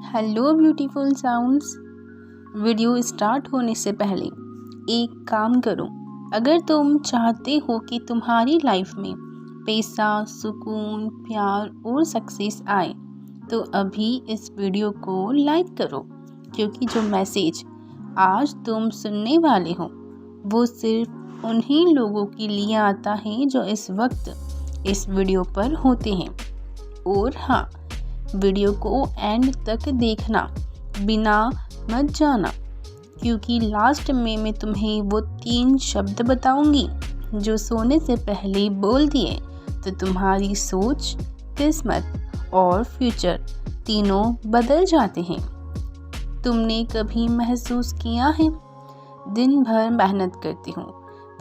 Hello beautiful sounds. Video start होने से पहले एक काम करो। अगर तुम चाहते हो कि तुम्हारी लाइफ में पैसा, सुकून, प्यार और सक्सेस आए तो अभी इस वीडियो को लाइक करो, क्योंकि जो मैसेज आज तुम सुनने वाले हो वो सिर्फ उन्हीं लोगों के लिए आता है जो इस वक्त इस वीडियो पर होते हैं। और हाँ, वीडियो को एंड तक देखना, बिना मत जाना, क्योंकि लास्ट में मैं तुम्हें वो 3 शब्द बताऊंगी जो सोने से पहले बोल दिए तो तुम्हारी सोच, किस्मत और फ्यूचर तीनों बदल जाते हैं। तुमने कभी महसूस किया है, दिन भर मेहनत करती हूँ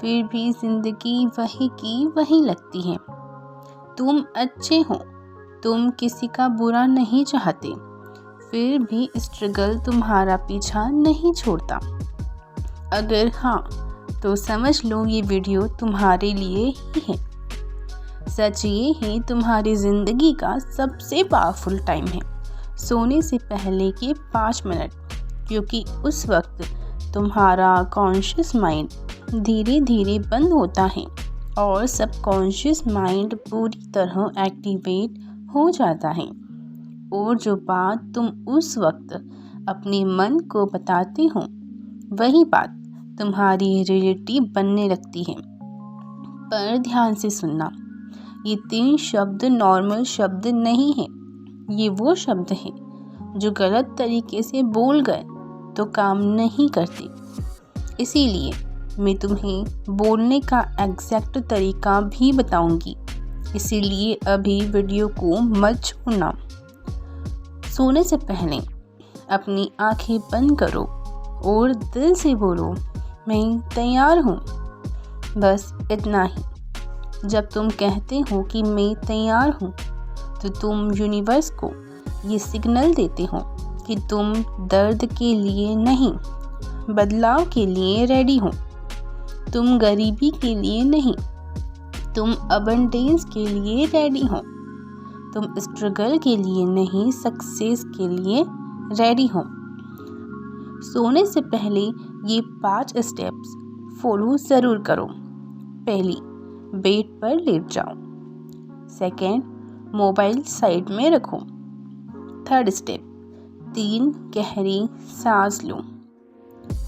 फिर भी जिंदगी वही की वही लगती है। तुम अच्छे हो, तुम किसी का बुरा नहीं चाहते, फिर भी स्ट्रगल तुम्हारा पीछा नहीं छोड़ता। अगर हाँ तो समझ लो ये वीडियो तुम्हारे लिए ही है। सच ये है, तुम्हारी ज़िंदगी का सबसे पावरफुल टाइम है सोने से पहले के 5 मिनट, क्योंकि उस वक्त तुम्हारा कॉन्शियस माइंड धीरे धीरे बंद होता है और सबकॉन्शियस माइंड पूरी तरह एक्टिवेट हो जाता है। और जो बात तुम उस वक्त अपने मन को बताते हो वही बात तुम्हारी रियलिटी बनने लगती है। पर ध्यान से सुनना, ये 3 शब्द नॉर्मल शब्द नहीं हैं। ये वो शब्द हैं जो गलत तरीके से बोल गए तो काम नहीं करते। इसीलिए मैं तुम्हें बोलने का एग्जैक्ट तरीका भी बताऊंगी। इसीलिए अभी वीडियो को मत छोड़ना। सोने से पहले अपनी आंखें बंद करो और दिल से बोलो, मैं तैयार हूँ। बस इतना ही। जब तुम कहते हो कि मैं तैयार हूँ तो तुम यूनिवर्स को ये सिग्नल देते हो कि तुम दर्द के लिए नहीं, बदलाव के लिए रेडी हो। तुम गरीबी के लिए नहीं, तुम अबंडेंस के लिए रेडी हो। तुम स्ट्रगल के लिए नहीं, सक्सेस के लिए रेडी हो। सोने से पहले ये 5 स्टेप्स फॉलो ज़रूर करो। पहली, बेड पर लेट जाओ। सेकंड, मोबाइल साइड में रखो। थर्ड स्टेप, 3 गहरी सांस लो।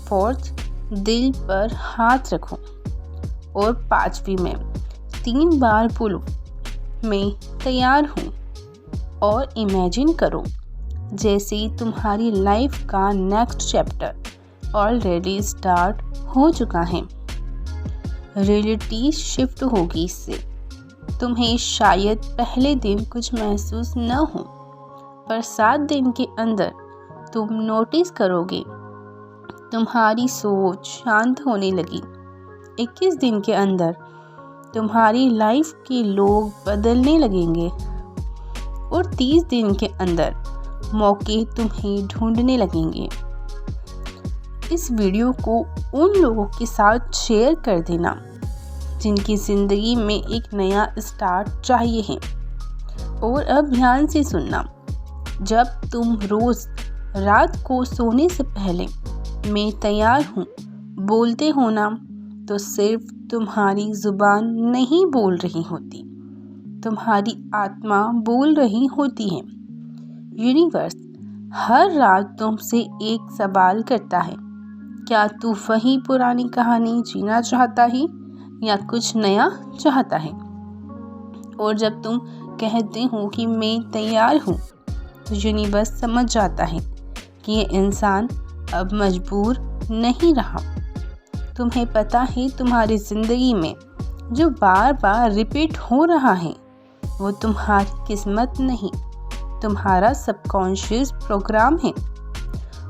फोर्थ, दिल पर हाथ रखो। और 5वीं में 3 बार बोलो, मैं तैयार हूँ। और इमेजिन करो जैसे तुम्हारी लाइफ का नेक्स्ट चैप्टर ऑलरेडी स्टार्ट हो चुका है। रियलिटी शिफ्ट होगी इससे। तुम्हें शायद पहले दिन कुछ महसूस न हो, पर 7 दिन के अंदर तुम नोटिस करोगे तुम्हारी सोच शांत होने लगी। 21 दिन के अंदर तुम्हारी लाइफ के लोग बदलने लगेंगे और 30 दिन के अंदर मौके तुम्हें ढूंढने लगेंगे। इस वीडियो को उन लोगों के साथ शेयर कर देना जिनकी ज़िंदगी में एक नया स्टार्ट चाहिए है। और अब ध्यान से सुनना, जब तुम रोज़ रात को सोने से पहले मैं तैयार हूँ बोलते हो ना, तो सिर्फ तुम्हारी ज़ुबान नहीं बोल रही होती, तुम्हारी आत्मा बोल रही होती है। यूनिवर्स हर रात तुमसे एक सवाल करता है, क्या तू वही पुरानी कहानी जीना चाहता है या कुछ नया चाहता है? और जब तुम कहते हो कि मैं तैयार हूँ तो यूनिवर्स समझ जाता है कि ये इंसान अब मजबूर नहीं रहा। तुम्हें पता है तुम्हारी ज़िंदगी में जो बार बार रिपीट हो रहा है वो तुम्हारी किस्मत नहीं, तुम्हारा सबकॉन्शियस प्रोग्राम है।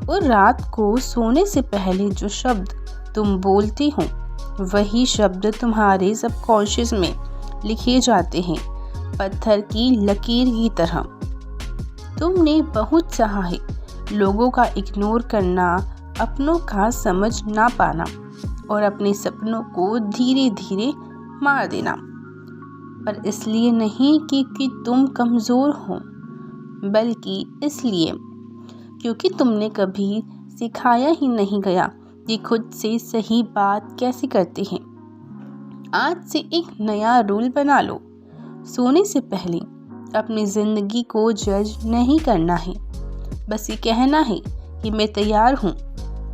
और रात को सोने से पहले जो शब्द तुम बोलते हो वही शब्द तुम्हारे सबकॉन्शियस में लिखे जाते हैं, पत्थर की लकीर की तरह। तुमने बहुत चाहा है लोगों का इग्नोर करना, अपनों का समझ ना पाना और अपने सपनों को धीरे धीरे मार देना, पर इसलिए नहीं कि तुम कमज़ोर हो, बल्कि इसलिए क्योंकि तुमने कभी सिखाया ही नहीं गया कि खुद से सही बात कैसे करते हैं। आज से एक नया रूल बना लो, सोने से पहले अपनी ज़िंदगी को जज नहीं करना है, बस ये कहना है कि मैं तैयार हूँ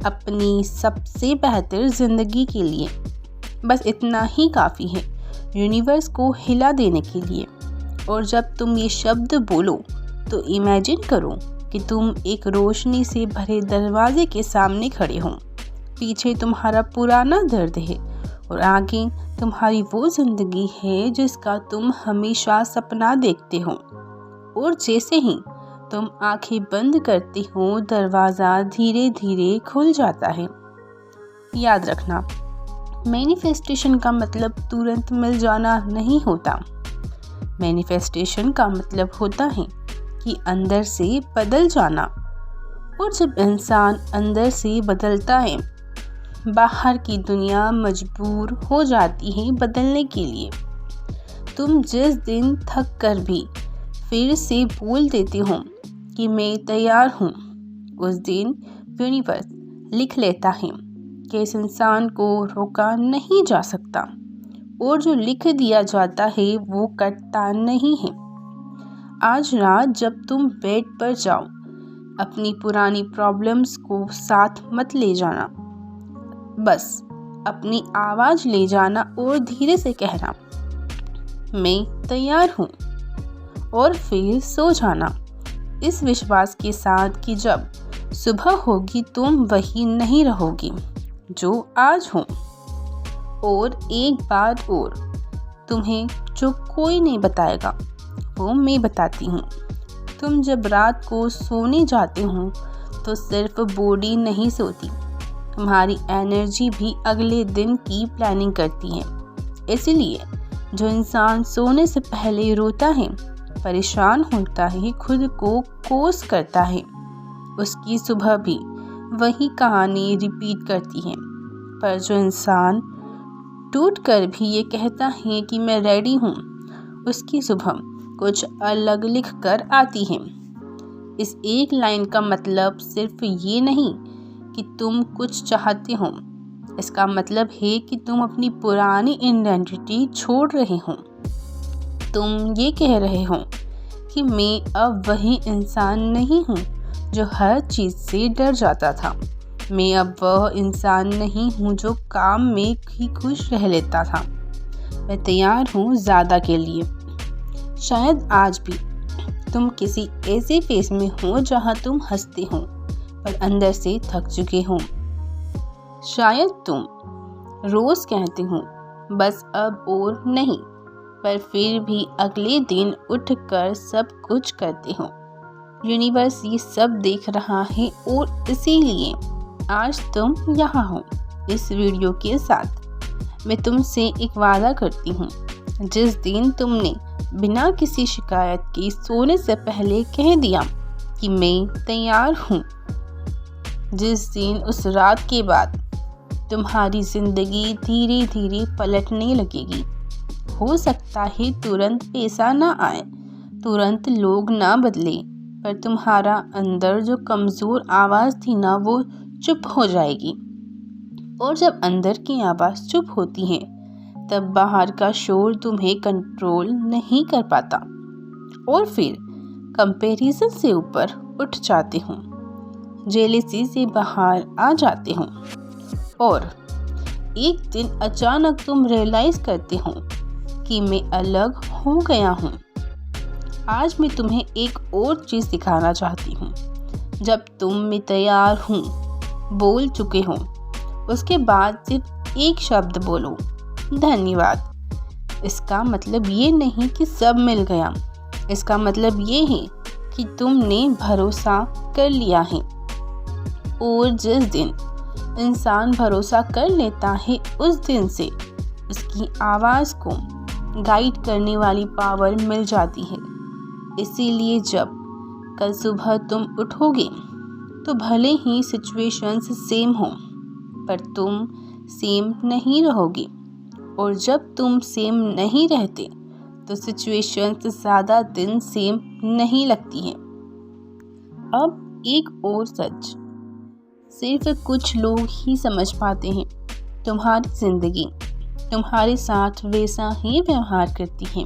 अपनी सबसे बेहतर ज़िंदगी के लिए। बस इतना ही काफ़ी है यूनिवर्स को हिला देने के लिए। और जब तुम ये शब्द बोलो तो इमेजिन करो कि तुम एक रोशनी से भरे दरवाजे के सामने खड़े हो। पीछे तुम्हारा पुराना दर्द है और आगे तुम्हारी वो ज़िंदगी है जिसका तुम हमेशा सपना देखते हो। और जैसे ही तुम आंखें बंद करते हो, दरवाज़ा धीरे धीरे खुल जाता है। याद रखना, मैनिफेस्टेशन का मतलब तुरंत मिल जाना नहीं होता। मैनिफेस्टेशन का मतलब होता है कि अंदर से बदल जाना। और जब इंसान अंदर से बदलता है, बाहर की दुनिया मजबूर हो जाती है बदलने के लिए। तुम जिस दिन थक कर भी फिर से बोल देते हो कि मैं तैयार हूँ, उस दिन यूनिवर्स लिख लेता है कि इस इंसान को रोका नहीं जा सकता। और जो लिख दिया जाता है वो कटता नहीं है। आज रात जब तुम बेड पर जाओ, अपनी पुरानी प्रॉब्लम्स को साथ मत ले जाना। बस अपनी आवाज़ ले जाना और धीरे से कहना, मैं तैयार हूँ, और फिर सो जाना इस विश्वास के साथ कि जब सुबह होगी तुम वही नहीं रहोगी जो आज हो। और एक बात और, तुम्हें जो कोई नहीं बताएगा वो मैं बताती हूँ। तुम जब रात को सोने जाते हो तो सिर्फ बॉडी नहीं सोती, तुम्हारी एनर्जी भी अगले दिन की प्लानिंग करती है। इसलिए जो इंसान सोने से पहले रोता है, परेशान होता है, खुद को कोस करता है, उसकी सुबह भी वही कहानी रिपीट करती है। पर जो इंसान टूट कर भी ये कहता है कि मैं रेडी हूँ, उसकी सुबह कुछ अलग लिख कर आती है। इस एक लाइन का मतलब सिर्फ ये नहीं कि तुम कुछ चाहते हो, इसका मतलब है कि तुम अपनी पुरानी आइडेंटिटी छोड़ रहे हो। तुम ये कह रहे हो कि मैं अब वही इंसान नहीं हूँ जो हर चीज़ से डर जाता था। मैं अब वह इंसान नहीं हूँ जो काम में ही खुश रह लेता था। मैं तैयार हूँ ज़्यादा के लिए। शायद आज भी तुम किसी ऐसे फेज में हो जहाँ तुम हंसते हो पर अंदर से थक चुके हो। शायद तुम रोज़ कहते हो बस अब और नहीं, पर फिर भी अगले दिन उठकर सब कुछ करते हो। यूनिवर्स ये सब देख रहा है और इसीलिए आज तुम यहाँ हो इस वीडियो के साथ। मैं तुमसे एक वादा करती हूँ, जिस दिन तुमने बिना किसी शिकायत के सोने से पहले कह दिया कि मैं तैयार हूँ, जिस दिन उस रात के बाद तुम्हारी ज़िंदगी धीरे धीरे पलटने लगेगी। हो सकता है तुरंत पैसा ना आए, तुरंत लोग ना बदले, पर तुम्हारा अंदर जो कमज़ोर आवाज़ थी ना, वो चुप हो जाएगी। और जब अंदर की आवाज़ चुप होती है तब बाहर का शोर तुम्हें कंट्रोल नहीं कर पाता और फिर कंपैरिजन से ऊपर उठ जाते हो, जेलसी से बाहर आ जाते हो और एक दिन अचानक तुम रियलाइज़ करते हो कि मैं अलग हो गया हूँ। आज मैं तुम्हें एक और चीज़ दिखाना चाहती हूँ। जब तुम मैं तैयार हूँ बोल चुके हो, उसके बाद सिर्फ एक शब्द बोलो, धन्यवाद। इसका मतलब ये नहीं कि सब मिल गया, इसका मतलब ये है कि तुमने भरोसा कर लिया है। और जिस दिन इंसान भरोसा कर लेता है, उस दिन से उसकी आवाज़ को गाइड करने वाली पावर मिल जाती है। इसीलिए जब कल सुबह तुम उठोगे तो भले ही सिचुएशंस सेम हो, पर तुम सेम नहीं रहोगे। और जब तुम सेम नहीं रहते तो सिचुएशंस ज़्यादा दिन सेम नहीं लगती हैं। अब एक और सच सिर्फ कुछ लोग ही समझ पाते हैं। तुम्हारी ज़िंदगी तुम्हारे साथ वैसा ही व्यवहार करती है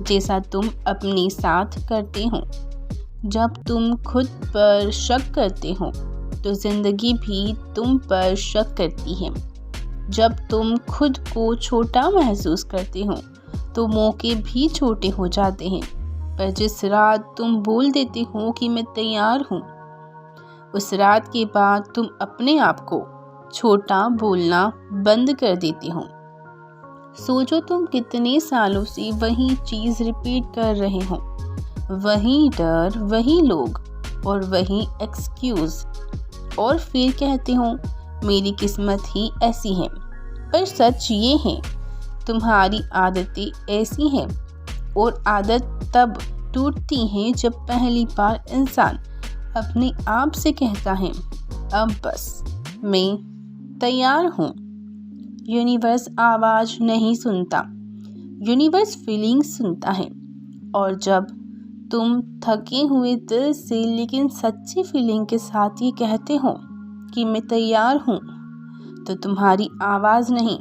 जैसा तुम अपने साथ करते हो। जब तुम खुद पर शक करते हो तो ज़िंदगी भी तुम पर शक करती है। जब तुम खुद को छोटा महसूस करते हो तो मौके भी छोटे हो जाते हैं। पर जिस रात तुम बोल देते हो कि मैं तैयार हूँ, उस रात के बाद तुम अपने आप को छोटा बोलना बंद कर देते हो। सोचो, तुम कितने सालों से वही चीज़ रिपीट कर रहे हो, वही डर, वही लोग और वही एक्सक्यूज़, और फिर कहते हो मेरी किस्मत ही ऐसी है। पर सच ये है, तुम्हारी आदतें ऐसी हैं, और आदत तब टूटती है जब पहली बार इंसान अपने आप से कहता है अब बस, मैं तैयार हूँ। यूनिवर्स आवाज़ नहीं सुनता, यूनिवर्स फीलिंग्स सुनता है। और जब तुम थके हुए दिल से लेकिन सच्ची फीलिंग के साथ ये कहते हो कि मैं तैयार हूँ, तो तुम्हारी आवाज़ नहीं,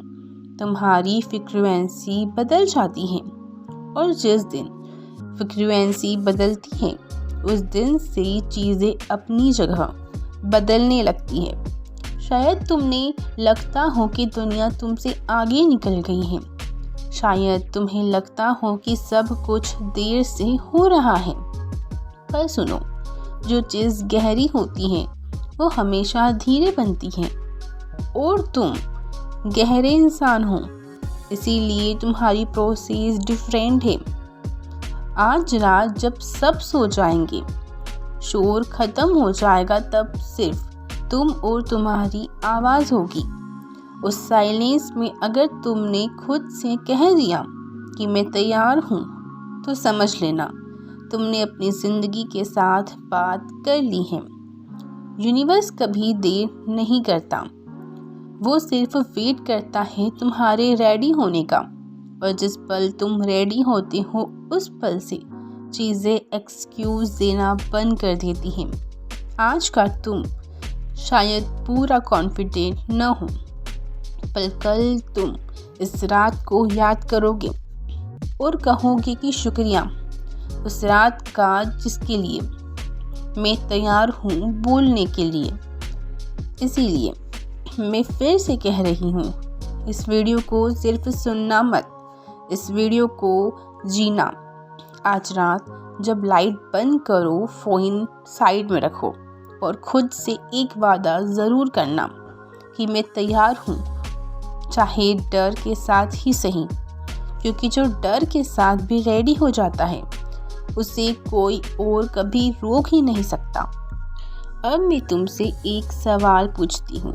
तुम्हारी फ्रीक्वेंसी बदल जाती है। और जिस दिन फ्रीक्वेंसी बदलती है उस दिन से चीज़ें अपनी जगह बदलने लगती है। शायद तुमने लगता हो कि दुनिया तुमसे आगे निकल गई है। शायद तुम्हें लगता हो कि सब कुछ देर से हो रहा है। पर सुनो, जो चीज़ गहरी होती है वो हमेशा धीरे बनती है। और तुम गहरे इंसान हो, इसीलिए तुम्हारी प्रोसेस डिफरेंट है। आज रात जब सब सो जाएंगे, शोर खत्म हो जाएगा, तब सिर्फ तुम और तुम्हारी आवाज़ होगी। उस साइलेंस में अगर तुमने खुद से कह दिया कि मैं तैयार हूँ, तो समझ लेना तुमने अपनी ज़िंदगी के साथ बात कर ली है। यूनिवर्स कभी देर नहीं करता, वो सिर्फ वेट करता है तुम्हारे रेडी होने का। और जिस पल तुम रेडी होते हो उस पल से चीज़ें एक्सक्यूज़ देना बंद कर देती हैं। आज का तुम शायद पूरा कॉन्फिडेंट न हो, पर कल तुम इस रात को याद करोगे और कहोगे कि शुक्रिया उस रात का जिसके लिए मैं तैयार हूँ बोलने के लिए। इसीलिए मैं फिर से कह रही हूँ, इस वीडियो को सिर्फ सुनना मत, इस वीडियो को जीना। आज रात जब लाइट बंद करो, फ़ोन साइड में रखो और खुद से एक वादा ज़रूर करना कि मैं तैयार हूँ, चाहे डर के साथ ही सही। क्योंकि जो डर के साथ भी रेडी हो जाता है उसे कोई और कभी रोक ही नहीं सकता। अब मैं तुमसे एक सवाल पूछती हूँ,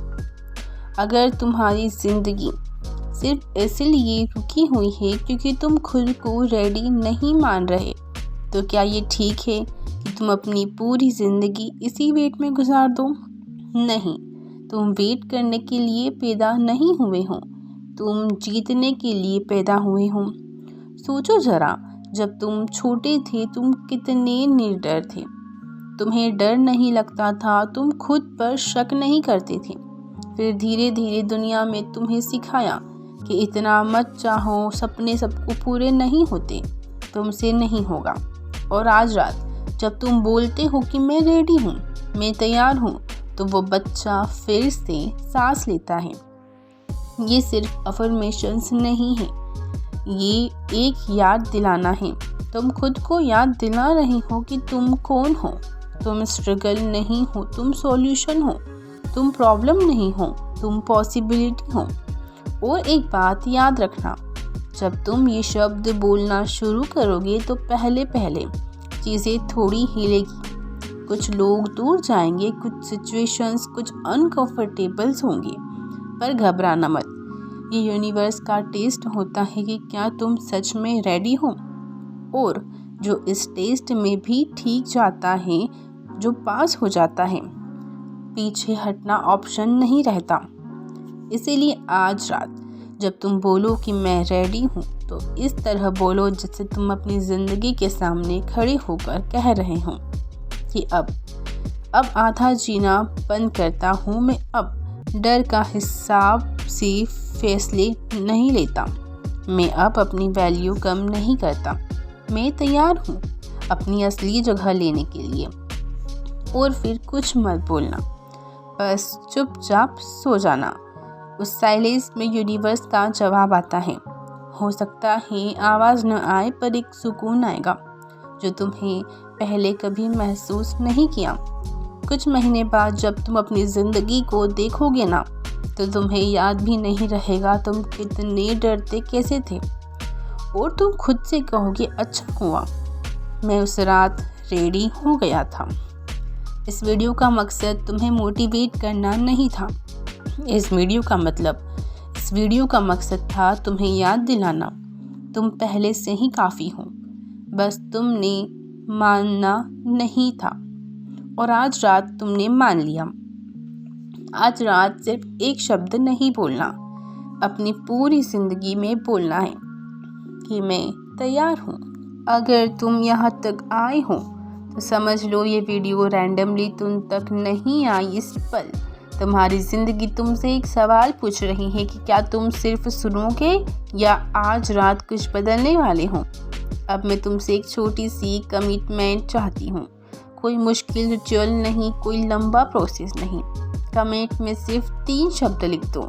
अगर तुम्हारी ज़िंदगी सिर्फ इसलिए रुकी हुई है क्योंकि तुम खुद को रेडी नहीं मान रहे, तो क्या ये ठीक है कि तुम अपनी पूरी ज़िंदगी इसी वेट में गुजार दो? नहीं, तुम वेट करने के लिए पैदा नहीं हुए हो, तुम जीतने के लिए पैदा हुए हो। सोचो ज़रा, जब तुम छोटे थे तुम कितने निर्डर थे। तुम्हें डर नहीं लगता था, तुम खुद पर शक नहीं करते थे। फिर धीरे धीरे दुनिया में तुम्हें सिखाया कि इतना मत चाहो, सपने सबको पूरे नहीं होते, तुमसे नहीं होगा। और आज रात जब तुम बोलते हो कि मैं रेडी हूँ, मैं तैयार हूँ, तो वो बच्चा फिर से सांस लेता है। ये सिर्फ अफर्मेशंस नहीं है, ये एक याद दिलाना है। तुम खुद को याद दिला रही हो कि तुम कौन हो। तुम स्ट्रगल नहीं हो, तुम सॉल्यूशन हो। तुम प्रॉब्लम नहीं हो, तुम पॉसिबिलिटी हो। और एक बात याद रखना, जब तुम ये शब्द बोलना शुरू करोगे तो पहले पहले चीज़ें थोड़ी हिलेगी। कुछ लोग दूर जाएंगे, कुछ सिचुएशंस कुछ अनकंफर्टेबल्स होंगे, पर घबराना मत। ये यूनिवर्स का टेस्ट होता है कि क्या तुम सच में रेडी हो। और जो इस टेस्ट में भी ठीक जाता है, जो पास हो जाता है, पीछे हटना ऑप्शन नहीं रहता। इसीलिए आज रात जब तुम बोलो कि मैं रेडी हूँ, तो इस तरह बोलो जैसे तुम अपनी ज़िंदगी के सामने खड़े होकर कह रहे हो कि अब आधा जीना बंद करता हूँ मैं अब। डर का हिसाब से फैसले नहीं लेता। मैं अब अपनी वैल्यू कम नहीं करता। मैं तैयार हूँ अपनी असली जगह लेने के लिए। और फिर कुछ मत बोलना, बस चुपचाप सो जाना। उस साइलेंस में यूनिवर्स का जवाब आता है। हो सकता है आवाज़ न आए पर एक सुकून आएगा जो तुम्हें पहले कभी महसूस नहीं किया। कुछ महीने बाद जब तुम अपनी ज़िंदगी को देखोगे ना, तो तुम्हें याद भी नहीं रहेगा तुम कितने डरते कैसे थे। और तुम खुद से कहोगे अच्छा हुआ मैं उस रात रेडी हो गया था। इस वीडियो का मकसद तुम्हें मोटिवेट करना नहीं था। इस वीडियो का मकसद था तुम्हें याद दिलाना तुम पहले से ही काफ़ी हो, बस तुमने मानना नहीं था। और आज रात तुमने मान लिया। आज रात सिर्फ एक शब्द नहीं बोलना, अपनी पूरी ज़िंदगी में बोलना है कि मैं तैयार हूँ। अगर तुम यहाँ तक आए हो तो समझ लो ये वीडियो रैंडमली तुम तक नहीं आई। इस पल तुम्हारी ज़िंदगी तुमसे एक सवाल पूछ रही है कि क्या तुम सिर्फ सुनोगे या आज रात कुछ बदलने वाले हो। अब मैं तुमसे एक छोटी सी कमिटमेंट चाहती हूँ। कोई मुश्किल रिचुअल नहीं, कोई लंबा प्रोसेस नहीं। कमेंट में सिर्फ 3 शब्द लिख दो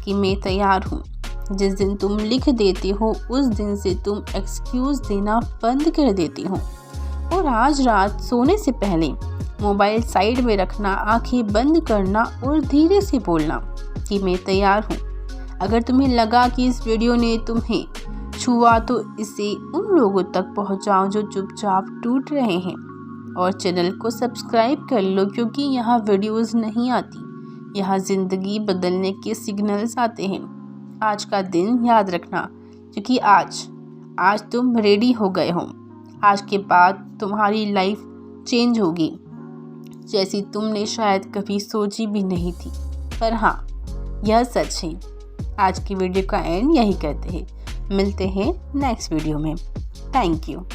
कि मैं तैयार हूँ। जिस दिन तुम लिख देते हो उस दिन से तुम एक्सक्यूज़ देना बंद कर देती हो। और आज रात सोने से पहले मोबाइल साइड में रखना, आंखें बंद करना और धीरे से बोलना कि मैं तैयार हूँ। अगर तुम्हें लगा कि इस वीडियो ने तुम्हें छुआ तो इसे उन लोगों तक पहुँचाओ जो चुपचाप टूट रहे हैं। और चैनल को सब्सक्राइब कर लो क्योंकि यहाँ वीडियोस नहीं आती, यहाँ ज़िंदगी बदलने के सिग्नल्स आते हैं। आज का दिन याद रखना क्योंकि आज तुम रेडी हो गए हो। आज के बाद तुम्हारी लाइफ चेंज होगी जैसी तुमने शायद कभी सोची भी नहीं थी। पर हाँ, यह सच है। आज की वीडियो का एंड यही करते हैं। मिलते हैं नेक्स्ट वीडियो में। Thank you.